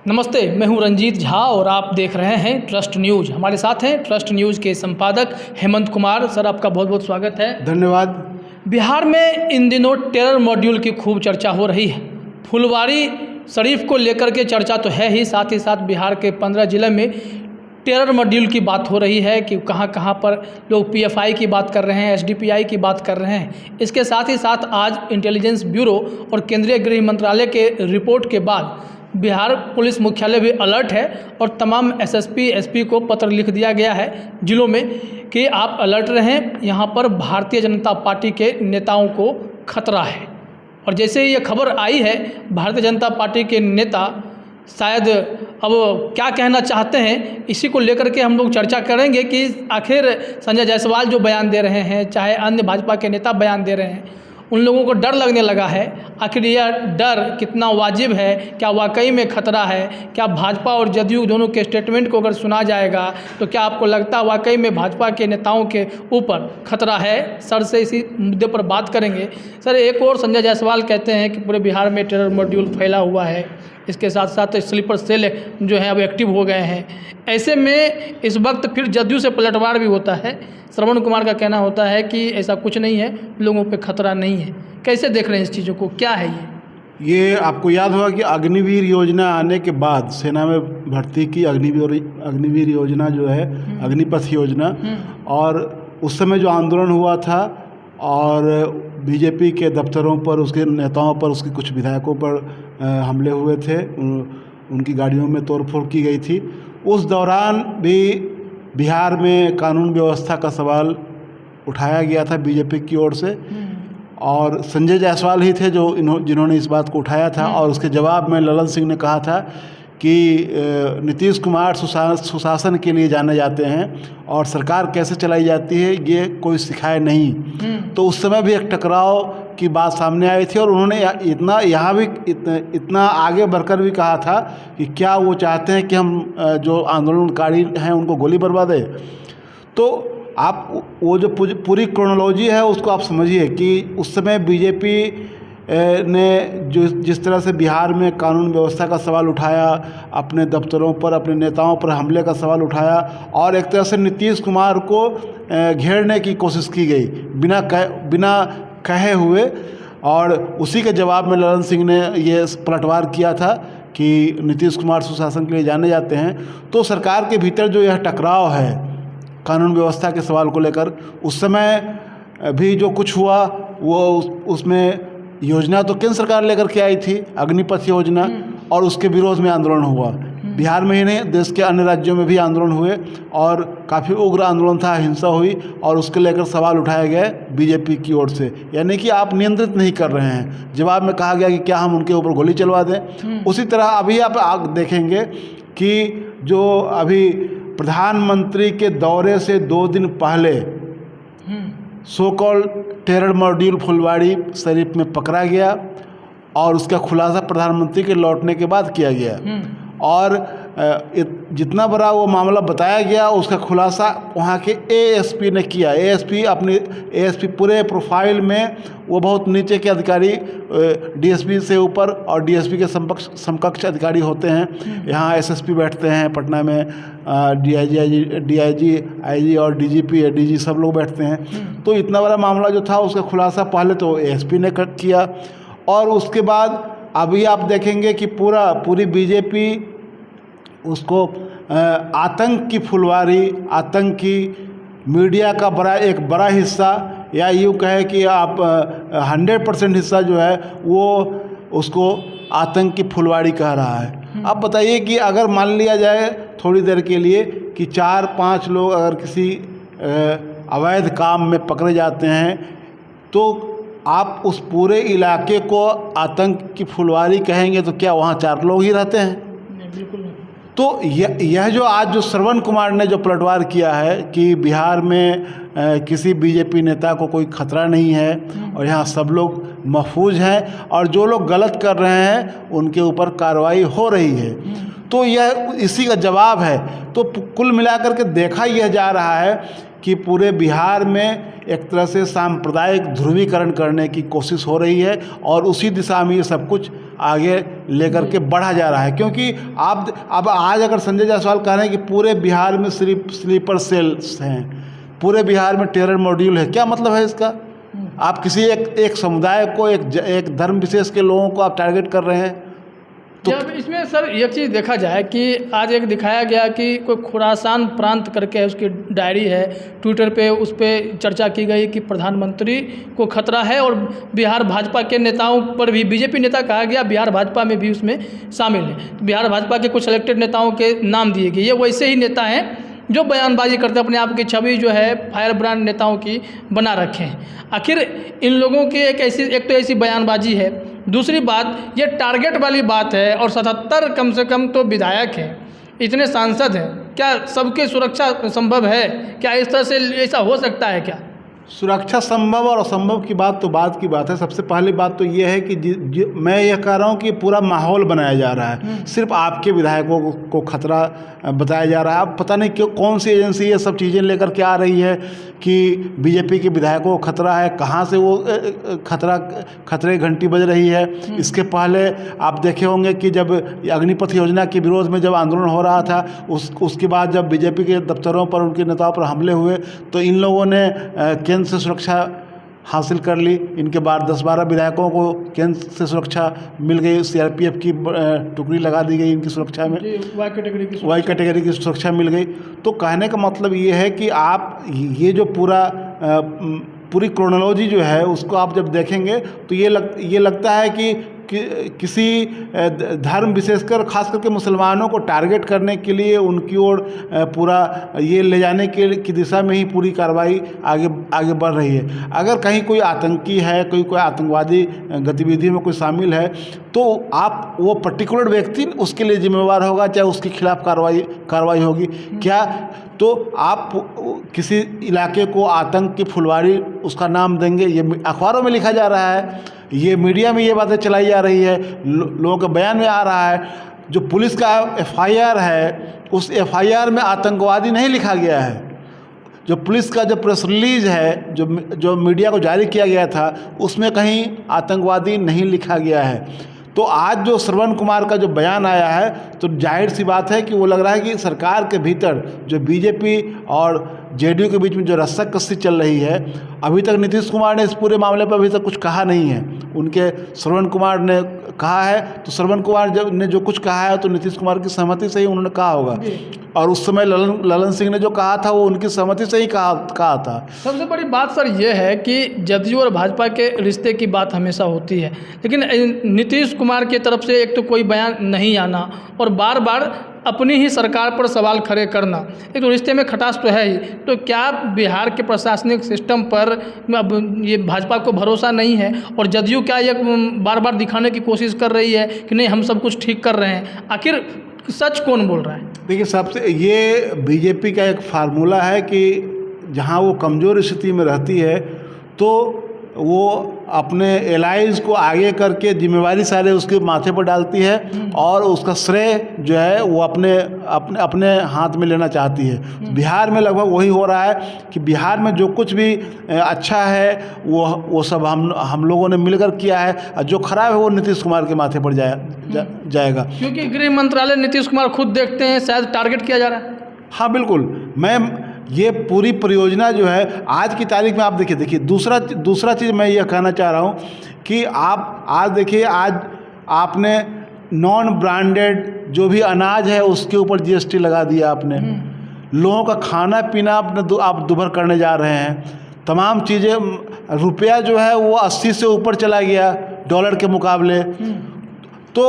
नमस्ते, मैं हूं रंजीत झा और आप देख रहे हैं ट्रस्ट न्यूज़। हमारे साथ हैं ट्रस्ट न्यूज़ के संपादक हेमंत कुमार। सर, आपका बहुत बहुत स्वागत है। धन्यवाद। बिहार में इन दिनों टेरर मॉड्यूल की खूब चर्चा हो रही है। फुलवारी शरीफ को लेकर के चर्चा तो है ही साथ बिहार के 15 जिले में टेरर मॉड्यूल की बात हो रही है कि कहां कहां पर लोग पीएफआई की बात कर रहे हैं, एसडीपीआई की बात कर रहे हैं। इसके साथ ही साथ आज इंटेलिजेंस ब्यूरो और केंद्रीय गृह मंत्रालय के रिपोर्ट के बाद बिहार पुलिस मुख्यालय भी अलर्ट है और तमाम एसएसपी एसपी को पत्र लिख दिया गया है जिलों में कि आप अलर्ट रहें, यहाँ पर भारतीय जनता पार्टी के नेताओं को खतरा है। और जैसे ही ये खबर आई है, भारतीय जनता पार्टी के नेता शायद अब क्या कहना चाहते हैं, इसी को लेकर के हम लोग चर्चा करेंगे कि आखिर संजय जायसवाल जो बयान दे रहे हैं, चाहे अन्य भाजपा के नेता बयान दे रहे हैं, उन लोगों को डर लगने लगा है। आखिर यह डर कितना वाजिब है, क्या वाकई में खतरा है? क्या भाजपा और जदयू दोनों के स्टेटमेंट को अगर सुना जाएगा तो क्या आपको लगता है वाकई में भाजपा के नेताओं के ऊपर खतरा है? सर से इसी मुद्दे पर बात करेंगे। सर, एक और संजय जायसवाल कहते हैं कि पूरे बिहार में टेरर मॉड्यूल फैला हुआ है, इसके साथ साथ स्लीपर सेल जो है अब एक्टिव हो गए हैं। ऐसे में इस वक्त फिर जदयू से पलटवार भी होता है। श्रवण कुमार का कहना होता है कि ऐसा कुछ नहीं है, लोगों पे खतरा नहीं है। कैसे देख रहे हैं इस चीज़ों को, क्या है ये आपको याद होगा कि अग्निवीर योजना आने के बाद सेना में भर्ती की अग्निवीर योजना जो है, अग्निपथ योजना, और उस समय जो आंदोलन हुआ था और बीजेपी के दफ्तरों पर, उसके नेताओं पर, उसके कुछ विधायकों पर हमले हुए थे, उनकी गाड़ियों में तोड़फोड़ की गई थी। उस दौरान भी बिहार में कानून व्यवस्था का सवाल उठाया गया था बीजेपी की ओर से, और संजय जायसवाल ही थे जिन्होंने इस बात को उठाया था। और उसके जवाब में ललन सिंह ने कहा था कि नीतीश कुमार सुशासन के लिए जाने जाते हैं और सरकार कैसे चलाई जाती है ये कोई सिखाए नहीं। तो उस समय भी एक टकराव की बात सामने आई थी और उन्होंने इतना आगे बढ़कर भी कहा था कि क्या वो चाहते हैं कि हम जो आंदोलनकारी हैं उनको गोली बरवा दें। तो आप वो जो पूरी क्रोनोलॉजी है उसको आप समझिए कि उस समय बीजेपी ने जिस तरह से बिहार में कानून व्यवस्था का सवाल उठाया, अपने दफ्तरों पर, अपने नेताओं पर हमले का सवाल उठाया, और एक तरह से नीतीश कुमार को घेरने की कोशिश की गई बिना कहे हुए। और उसी के जवाब में ललन सिंह ने ये पलटवार किया था कि नीतीश कुमार सुशासन के लिए जाने जाते हैं। तो सरकार के भीतर जो यह टकराव है कानून व्यवस्था के सवाल को लेकर, उस समय भी जो कुछ हुआ वो उसमें योजना तो केंद्र सरकार लेकर के आई थी, अग्निपथ योजना, और उसके विरोध में आंदोलन हुआ। बिहार में ही नहीं, देश के अन्य राज्यों में भी आंदोलन हुए और काफ़ी उग्र आंदोलन था, हिंसा हुई, और उसके लेकर सवाल उठाए गए बीजेपी की ओर से, यानी कि आप नियंत्रित नहीं कर रहे हैं। जवाब में कहा गया कि क्या हम उनके ऊपर गोली चलवा दें। उसी तरह अभी आप देखेंगे कि जो अभी प्रधानमंत्री के दौरे से 2 दिन पहले so called terror module Phulwari Sharif में पकड़ा गया और उसका खुलासा प्रधानमंत्री के लौटने के बाद किया गया। और जितना बड़ा वो मामला बताया गया उसका खुलासा वहाँ के एएसपी ने किया। एएसपी पूरे प्रोफाइल में वो बहुत नीचे के अधिकारी, डीएसपी से ऊपर और डीएसपी के समकक्ष अधिकारी होते हैं। यहाँ एसएसपी बैठते हैं पटना में, डीआईजी, आईजी और डीजी सब लोग बैठते हैं। तो इतना बड़ा मामला जो था उसका खुलासा पहले तो एएसपी ने किया, और उसके बाद अभी आप देखेंगे कि पूरी बीजेपी उसको आतंक की फुलवारी, आतंकी मीडिया का एक बड़ा हिस्सा, या यूँ कहे कि आप 100% हिस्सा जो है वो उसको आतंक की फुलवारी कह रहा है। अब बताइए कि अगर मान लिया जाए थोड़ी देर के लिए कि 4-5 लोग अगर किसी अवैध काम में पकड़े जाते हैं तो आप उस पूरे इलाके को आतंक की फुलवारी कहेंगे तो क्या वहाँ 4 लोग ही रहते हैं? नहीं, बिल्कुल नहीं। तो यह जो आज जो श्रवण कुमार ने जो पलटवार किया है कि बिहार में किसी बीजेपी नेता को कोई खतरा नहीं है और यहाँ सब लोग महफूज हैं और जो लोग गलत कर रहे हैं उनके ऊपर कार्रवाई हो रही है, तो यह इसी का जवाब है। तो कुल मिलाकर के देखा यह जा रहा है कि पूरे बिहार में एक तरह से सांप्रदायिक ध्रुवीकरण करने की कोशिश हो रही है और उसी दिशा में ये सब कुछ आगे लेकर के बढ़ा जा रहा है। क्योंकि आप अब आज अगर संजय जायसवाल कह रहे हैं कि पूरे बिहार में सिर्फ स्लीपर सेल्स हैं, पूरे बिहार में टेरर मॉड्यूल है, क्या मतलब है इसका? आप किसी एक समुदाय को, एक धर्म विशेष के लोगों को आप टारगेट कर रहे हैं। तो जब इसमें सर एक चीज़ देखा जाए कि आज एक दिखाया गया कि कोई खुरासान प्रांत करके है, उसकी डायरी है, ट्विटर पे उस पर चर्चा की गई कि प्रधानमंत्री को खतरा है और बिहार भाजपा के नेताओं पर भी, बीजेपी नेता कहा गया, बिहार भाजपा में भी उसमें शामिल है। तो बिहार भाजपा के कुछ सिलेक्टेड नेताओं के नाम दिए गए। ये वैसे ही नेता हैं जो बयानबाजी करते अपने आप की छवि जो है फायर ब्रांड नेताओं की बना रखे हैं। आखिर इन लोगों की एक तो ऐसी बयानबाजी है, दूसरी बात ये टारगेट वाली बात है, और 77 कम से कम तो विधायक हैं, इतने सांसद हैं, क्या सबकी सुरक्षा संभव है? क्या इस तरह से ऐसा हो सकता है क्या? सुरक्षा संभव और असंभव की बात तो बात की बात है। सबसे पहली बात तो ये है कि मैं यह कह रहा हूँ कि पूरा माहौल बनाया जा रहा है, सिर्फ आपके विधायकों को खतरा बताया जा रहा है। अब पता नहीं क्यों कौन सी एजेंसी ये सब चीज़ें लेकर के आ रही है कि बीजेपी के विधायकों को खतरा है, कहाँ से वो खतरे घंटी बज रही है। इसके पहले आप देखे होंगे कि जब अग्निपथ योजना के विरोध में जब आंदोलन हो रहा था, उसके बाद जब बीजेपी के दफ्तरों पर, उनके नेताओं पर हमले हुए, तो इन लोगों ने केंद्र से सुरक्षा हासिल कर ली। इनके बाद 10-12 विधायकों को केंद्र से सुरक्षा मिल गई, सीआरपीएफ की टुकड़ी लगा दी गई इनकी सुरक्षा में, वाई कैटेगरी की सुरक्षा मिल गई। तो कहने का मतलब ये है कि आप ये जो पूरी क्रोनोलॉजी जो है उसको आप जब देखेंगे तो ये लगता है कि किसी धर्म विशेषकर खास करके मुसलमानों को टारगेट करने के लिए उनकी ओर पूरा ये ले जाने की दिशा में ही पूरी कार्रवाई आगे बढ़ रही है। अगर कहीं कोई आतंकी है, कोई आतंकवादी गतिविधि में कोई शामिल है, तो आप वो पर्टिकुलर व्यक्ति उसके लिए जिम्मेवार होगा, चाहे उसके खिलाफ कार्रवाई होगी क्या? तो आप किसी इलाके को आतंक की फुलवारी उसका नाम देंगे, ये अखबारों में लिखा जा रहा है, ये मीडिया में ये बातें चलाई जा रही है, लोगों के बयान में आ रहा है। जो पुलिस का एफआईआर है, उस एफआईआर में आतंकवादी नहीं लिखा गया है। जो पुलिस का जो प्रेस रिलीज है, जो मीडिया को जारी किया गया था, उसमें कहीं आतंकवादी नहीं लिखा गया है। तो आज जो श्रवण कुमार का जो बयान आया है, तो जाहिर सी बात है कि वो लग रहा है कि सरकार के भीतर जो बीजेपी और जेडीयू के बीच में जो रस्साकसी चल रही है, अभी तक नीतीश कुमार ने इस पूरे मामले पर अभी तक कुछ कहा नहीं है। उनके श्रवण कुमार ने कहा है, तो श्रवण कुमार ने जो कुछ कहा है तो नीतीश कुमार की सहमति से ही उन्होंने कहा होगा, और उस समय ललन सिंह ने जो कहा था वो उनकी सहमति से ही कहा था। सबसे बड़ी बात सर ये है कि जदयू और भाजपा के रिश्ते की बात हमेशा होती है, लेकिन नीतीश कुमार की तरफ से एक तो कोई बयान नहीं आना और बार बार अपनी ही सरकार पर सवाल खड़े करना, एक तो रिश्ते में खटास तो है ही। तो क्या बिहार के प्रशासनिक सिस्टम पर अब ये भाजपा को भरोसा नहीं है, और जदयू क्या ये बार बार दिखाने की कोशिश कर रही है कि नहीं हम सब कुछ ठीक कर रहे हैं? आखिर सच कौन बोल रहा है? देखिए, सबसे ये बीजेपी का एक फार्मूला है कि जहाँ वो कमज़ोर स्थिति में रहती है तो वो अपने एलाइज को आगे करके जिम्मेवारी सारे उसके माथे पर डालती है, और उसका श्रेय जो है वो अपने हाथ में लेना चाहती है। बिहार में लगभग वही हो रहा है कि बिहार में जो कुछ भी अच्छा है वो सब हम लोगों ने मिलकर किया है, और जो खराब है वो नीतीश कुमार के माथे पर जाएगा। क्योंकि गृह मंत्रालय नीतीश कुमार खुद देखते हैं शायद टारगेट किया जा रहा है। हाँ बिल्कुल, ये पूरी परियोजना जो है आज की तारीख में आप देखिए दूसरा चीज़ मैं ये कहना चाह रहा हूँ कि आप आज देखिए, आज आपने नॉन ब्रांडेड जो भी अनाज है उसके ऊपर जीएसटी लगा दिया आपने। लोगों का खाना पीना आप दुभर करने जा रहे हैं, तमाम चीज़ें, रुपया जो है वो 80 से ऊपर चला गया डॉलर के मुकाबले। तो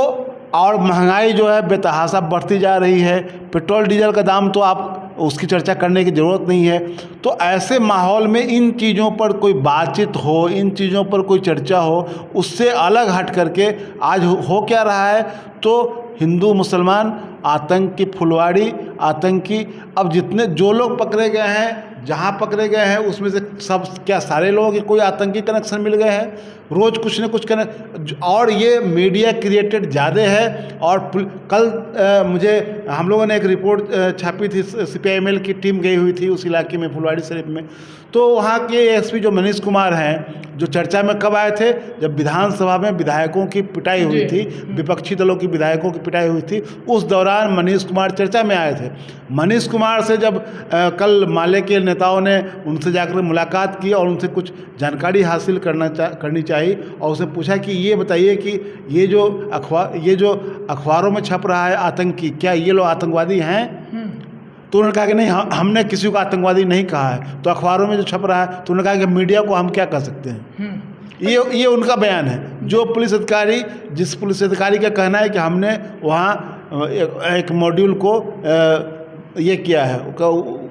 और महंगाई जो है बेतहाशा बढ़ती जा रही है, पेट्रोल डीजल का दाम तो आप उसकी चर्चा करने की ज़रूरत नहीं है। तो ऐसे माहौल में इन चीज़ों पर कोई बातचीत हो, इन चीज़ों पर कोई चर्चा हो, उससे अलग हट करके आज हो क्या रहा है, तो हिंदू मुसलमान आतंक की फुलवाड़ी, आतंकी अब जो लोग पकड़े गए हैं, जहाँ पकड़े गए हैं उसमें से सब क्या सारे लोगों के कोई आतंकी कनेक्शन मिल गए हैं? रोज़ कुछ न कुछ और ये मीडिया क्रिएटेड ज़्यादा है। और कल मुझे हम लोगों ने एक रिपोर्ट छापी थी, CPIML की टीम गई हुई थी उस इलाके में, फुलवाड़ी शरीफ में। तो वहाँ के एसपी जो मनीष कुमार हैं, जो चर्चा में कब आए थे? जब विधानसभा में विधायकों की पिटाई हुई थी, विपक्षी दलों की विधायकों की पिटाई हुई थी, उस दौरान मनीष कुमार चर्चा में आए थे। मनीष कुमार से जब कल माले के नेताओं ने उनसे जाकर मुलाकात की और उनसे कुछ जानकारी हासिल करनी चाहिए और उसे पूछा कि ये बताइए कि ये जो अखबारों में छप रहा है आतंकी, क्या ये लोग आतंकवादी हैं? तो उन्होंने कहा कि नहीं, हमने किसी को आतंकवादी नहीं कहा है। तो अखबारों में जो छप रहा है, तो उन्होंने कहा कि मीडिया को हम क्या कर सकते हैं? ये उनका बयान है। जो जिस पुलिस अधिकारी का कहना है कि हमने वहाँ एक मॉड्यूल को ये किया है,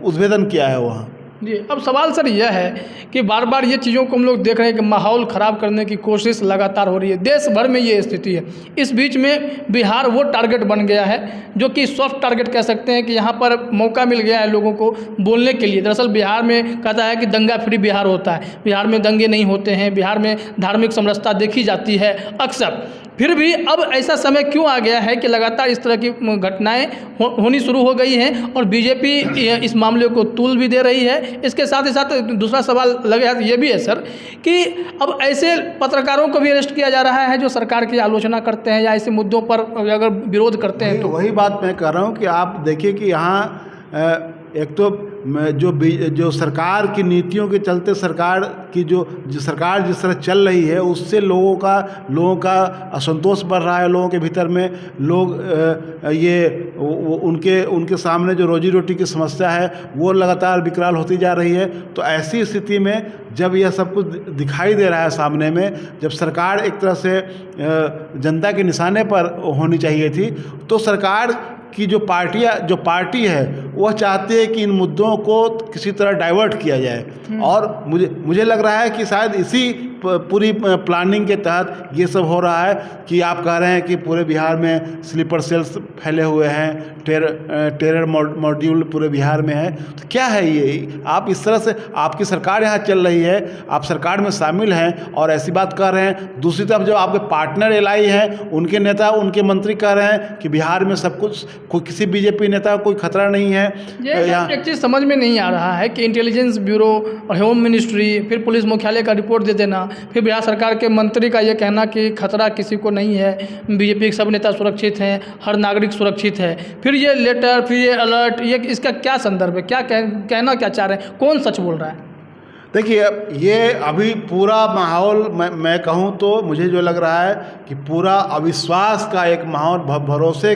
उद्भेदन किया है वहाँ। जी, अब सवाल सर यह है कि बार बार ये चीज़ों को हम लोग देख रहे हैं कि माहौल ख़राब करने की कोशिश लगातार हो रही है, देश भर में ये स्थिति है। इस बीच में बिहार वो टारगेट बन गया है जो कि सॉफ्ट टारगेट कह सकते हैं, कि यहाँ पर मौका मिल गया है लोगों को बोलने के लिए। दरअसल बिहार में कहता है कि दंगा फ्री बिहार होता है, बिहार में दंगे नहीं होते हैं, बिहार में धार्मिक समरसता देखी जाती है अक्सर। फिर भी अब ऐसा समय क्यों आ गया है कि लगातार इस तरह की घटनाएं होनी शुरू हो गई हैं और बीजेपी इस मामले को तूल भी दे रही है। इसके साथ ही साथ दूसरा सवाल लगे ये भी है सर कि अब ऐसे पत्रकारों को भी अरेस्ट किया जा रहा है जो सरकार की आलोचना करते हैं या ऐसे मुद्दों पर अगर विरोध करते हैं। तो वही बात मैं कह रहा हूँ कि आप देखिए कि यहाँ एक तो जो सरकार की नीतियों के चलते सरकार की जो सरकार जिस तरह चल रही है उससे लोगों का असंतोष बढ़ रहा है। लोगों के भीतर में लोग उनके सामने जो रोजी रोटी की समस्या है वो लगातार विकराल होती जा रही है। तो ऐसी स्थिति में जब यह सब कुछ दिखाई दे रहा है सामने में, जब सरकार एक तरह से जनता के निशाने पर होनी चाहिए थी, तो सरकार की जो पार्टी है वह चाहती है कि इन मुद्दों को किसी तरह डाइवर्ट किया जाए। और मुझे लग रहा है कि शायद इसी पूरी प्लानिंग के तहत ये सब हो रहा है कि आप कह रहे हैं कि पूरे बिहार में स्लीपर सेल्स फैले हुए हैं, टेरर मॉड्यूल पूरे बिहार में है। तो क्या है ये? आप इस तरह से, आपकी सरकार यहाँ चल रही है, आप सरकार में शामिल हैं और ऐसी बात कर रहे हैं। दूसरी तरफ जो आपके पार्टनर एलआई हैं, उनके नेता, उनके मंत्री कह रहे हैं कि बिहार में सब कुछ, किसी बीजेपी नेता को कोई खतरा नहीं है। एक चीज़ समझ में नहीं आ रहा है कि इंटेलिजेंस ब्यूरो और होम मिनिस्ट्री, फिर पुलिस मुख्यालय का रिपोर्ट दे देना, फिर बिहार सरकार के मंत्री का ये कहना कि खतरा किसी को नहीं है, बीजेपी के सब नेता सुरक्षित हैं, हर नागरिक सुरक्षित है। फिर ये लेटर, फिर ये अलर्ट, ये इसका क्या संदर्भ है? क्या कहना क्या चाह रहे हैं? कौन सच बोल रहा है? देखिए, ये अभी पूरा माहौल मैं कहूँ तो मुझे जो लग रहा है कि पूरा अविश्वास का एक माहौल, भरोसे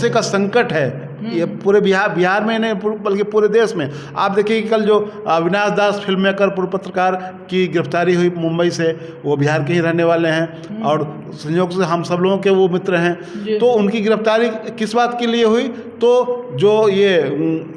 का संकट है ये पूरे बिहार में नहीं बल्कि पूरे देश में। आप देखिए कि कल जो अविनाश दास फिल्म मेकर, पूर्व पत्रकार की गिरफ्तारी हुई मुंबई से, वो बिहार के ही रहने वाले हैं और संयोग से हम सब लोगों के वो मित्र हैं। तो उनकी गिरफ्तारी किस बात के लिए हुई? तो जो ये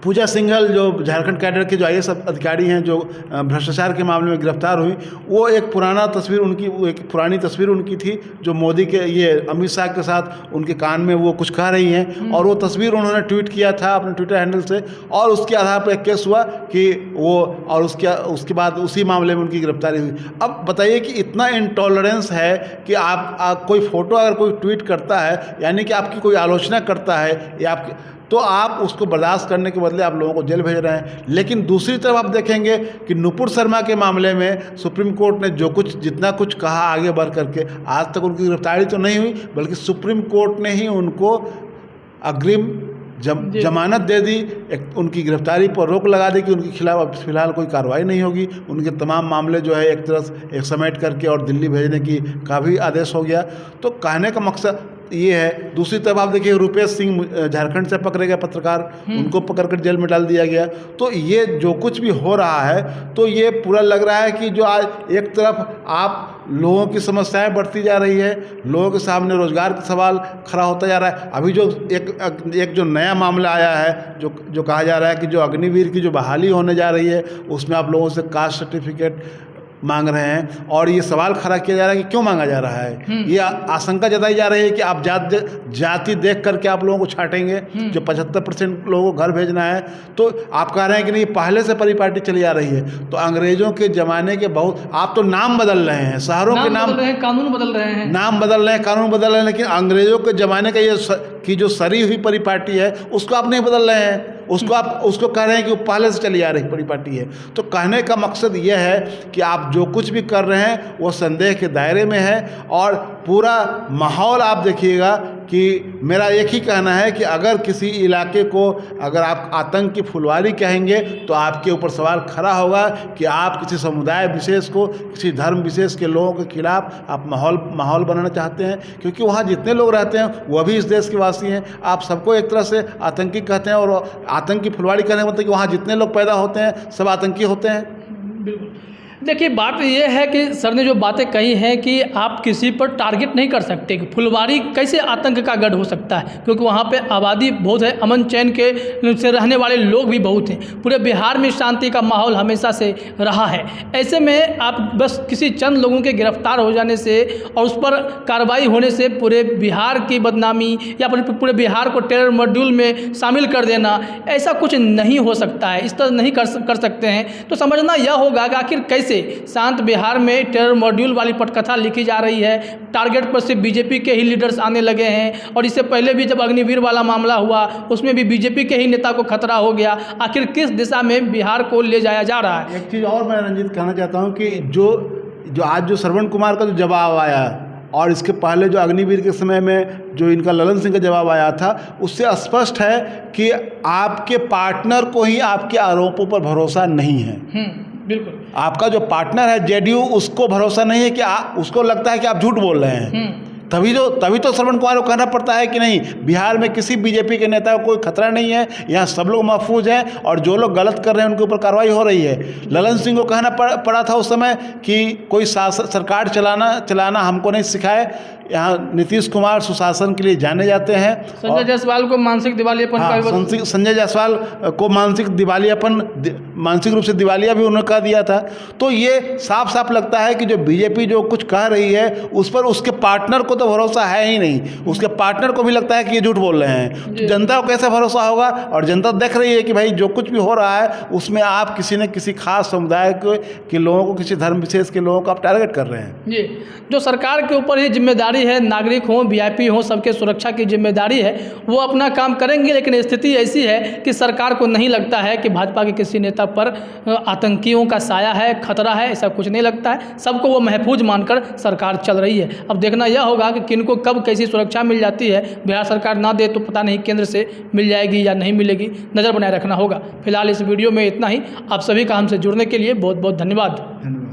पूजा सिंघल, जो झारखंड कैडर के जो IAS अधिकारी हैं, जो भ्रष्टाचार के मामले में गिरफ्तार हुई, वो एक पुरानी तस्वीर उनकी थी जो मोदी के, ये अमित शाह के साथ उनके कान में वो कुछ कह रही हैं, और वो तस्वीर उन्होंने ट्वीट किया था अपने ट्विटर हैंडल से, और उसके आधार पर एक केस हुआ कि वो, और उसके बाद उसी मामले में उनकी गिरफ्तारी हुई। अब बताइए कि इतना इंटॉलरेंस है कि आप कोई फ़ोटो अगर कोई ट्वीट करता है, यानी कि आपकी कोई आलोचना करता है या तो आप उसको बर्दाश्त करने के बदले आप लोगों को जेल भेज रहे हैं। लेकिन दूसरी तरफ आप देखेंगे कि नुपुर शर्मा के मामले में सुप्रीम कोर्ट ने जितना कुछ कहा आगे बढ़ करके, आज तक उनकी गिरफ्तारी तो नहीं हुई, बल्कि सुप्रीम कोर्ट ने ही उनको अग्रिम जमानत दे दी, उनकी गिरफ्तारी पर रोक लगा दी कि उनके खिलाफ अब फिलहाल कोई कार्रवाई नहीं होगी। उनके तमाम मामले जो है एक तरह से एक समेट करके और दिल्ली भेजने का भी आदेश हो गया। तो कहने का मकसद ये है। दूसरी तरफ आप देखिए, रुपेश सिंह झारखंड से पकड़े गए पत्रकार, उनको पकड़कर जेल में डाल दिया गया। तो ये जो कुछ भी हो रहा है, तो ये पूरा लग रहा है कि जो आज एक तरफ आप लोगों की समस्याएं बढ़ती जा रही है, लोगों के सामने रोजगार का सवाल खड़ा होता जा रहा है। अभी जो एक जो नया मामला आया है, जो कहा जा रहा है कि जो अग्निवीर की जो बहाली होने जा रही है, उसमें आप लोगों से कास्ट सर्टिफिकेट मांग रहे हैं। और ये सवाल खड़ा किया जा रहा है कि क्यों मांगा जा रहा है। ये आशंका जताई जा रही है कि आप जाति देख करके आप लोगों को छाटेंगे, जो 75% लोगों को घर भेजना है। तो आप कह रहे हैं कि नहीं, पहले से परिपाटी चली आ रही है। तो अंग्रेजों के ज़माने के बहुत, आप तो नाम बदल रहे हैं, शहरों के नाम बदल रहे हैं, कानून बदल रहे हैं, नाम बदल रहे हैं, कानून बदल रहे हैं, लेकिन अंग्रेजों के ज़माने का की जो सरी हुई परिपाटी है उसको आप नहीं बदल रहे हैं। उसको कह रहे हैं कि वो पहले से चली आ रही परिपाटी है। तो कहने का मकसद ये है कि आप जो कुछ भी कर रहे हैं वो संदेह के दायरे में है। और पूरा माहौल आप देखिएगा कि मेरा एक ही कहना है कि अगर किसी इलाके को अगर आप आतंक की फुलवारी कहेंगे तो आपके ऊपर सवाल खड़ा होगा कि आप किसी समुदाय विशेष को, किसी धर्म विशेष के लोगों के खिलाफ आप माहौल बनाना चाहते हैं। क्योंकि वहाँ जितने लोग रहते हैं वह भी इस देश के वासी हैं। आप सबको एक तरह से आतंकी कहते हैं, और आतंक की फुलवारी कहने का मतलब कि वहाँ जितने लोग पैदा होते हैं सब आतंकी होते हैं। बिल्कुल। देखिए, बात ये है कि सर ने जो बातें कही हैं कि आप किसी पर टारगेट नहीं कर सकते कि फुलवारी कैसे आतंक का गढ़ हो सकता है, क्योंकि वहाँ पे आबादी बहुत है, अमन चैन के से रहने वाले लोग भी बहुत हैं। पूरे बिहार में शांति का माहौल हमेशा से रहा है। ऐसे में आप बस किसी चंद लोगों के गिरफ्तार हो जाने से और उस पर कार्रवाई होने से पूरे बिहार की बदनामी या पूरे बिहार को टेरर मॉड्यूल में शामिल कर देना, ऐसा कुछ नहीं हो सकता है। इस तरह नहीं कर सकते हैं। तो समझना यह होगा कि आखिर कैसे शांत बिहार में टेरर मॉड्यूल वाली पटकथा लिखी जा रही है। टारगेट पर से बीजेपी के ही लीडर्स आने लगे हैं, और इससे पहले भी जब अग्निवीर वाला मामला हुआ उसमें भी बीजेपी के ही नेता को खतरा हो गया। आखिर किस दिशा में बिहार को ले जाया जा रहा है? एक चीज़ और मैं रंजीत कहना चाहता हूँ कि जो आज जो श्रवण कुमार का जो जवाब आया और इसके पहले जो अग्निवीर के समय में जो इनका ललन सिंह का जवाब आया था, उससे स्पष्ट है कि आपके पार्टनर को ही आपके आरोपों पर भरोसा नहीं है। बिल्कुल। आपका जो पार्टनर है जेडीयू, उसको भरोसा नहीं है कि उसको लगता है कि आप झूठ बोल रहे हैं। तभी तो श्रवण कुमार को कहना पड़ता है कि नहीं, बिहार में किसी बीजेपी के नेता को कोई खतरा नहीं है, यहाँ सब लोग महफूज हैं और जो लोग गलत कर रहे हैं उनके ऊपर कार्रवाई हो रही है। ललन सिंह को कहना पड़ा था उस समय कि कोई सरकार चलाना हमको नहीं सिखाए। यहाँ नीतीश कुमार सुशासन के लिए जाने जाते हैं। संजय जायसवाल को मानसिक दिवालियापन का संजय जायसवाल को मानसिक रूप से दिवालिया भी उन्होंने कह दिया था। तो ये साफ साफ लगता है कि जो बीजेपी जो कुछ कह रही है उस पर उसके पार्टनर को तो भरोसा है ही नहीं। उसके पार्टनर को भी लगता है कि ये झूठ बोल रहे हैं। तो जनता को कैसे भरोसा होगा? और जनता देख रही है कि भाई जो कुछ भी हो रहा है उसमें आप किसी न किसी खास समुदाय के लोगों को, किसी धर्म विशेष के लोगों को आप टारगेट कर रहे हैं। जी, जो सरकार के ऊपर ही जिम्मेदारी है, नागरिक हों, वीआईपी हों, सबके सुरक्षा की जिम्मेदारी है, वो अपना काम करेंगे। लेकिन स्थिति ऐसी है कि सरकार को नहीं लगता है कि भाजपा के किसी नेता पर आतंकियों का साया है, खतरा है, ऐसा कुछ नहीं लगता है। सबको वो महफूज मानकर सरकार चल रही है। अब देखना यह होगा कि किनको कब कैसी सुरक्षा मिल जाती है। बिहार सरकार ना दे तो पता नहीं केंद्र से मिल जाएगी या नहीं मिलेगी, नज़र बनाए रखना होगा। फिलहाल इस वीडियो में इतना ही। आप सभी का हमसे जुड़ने के लिए बहुत बहुत धन्यवाद।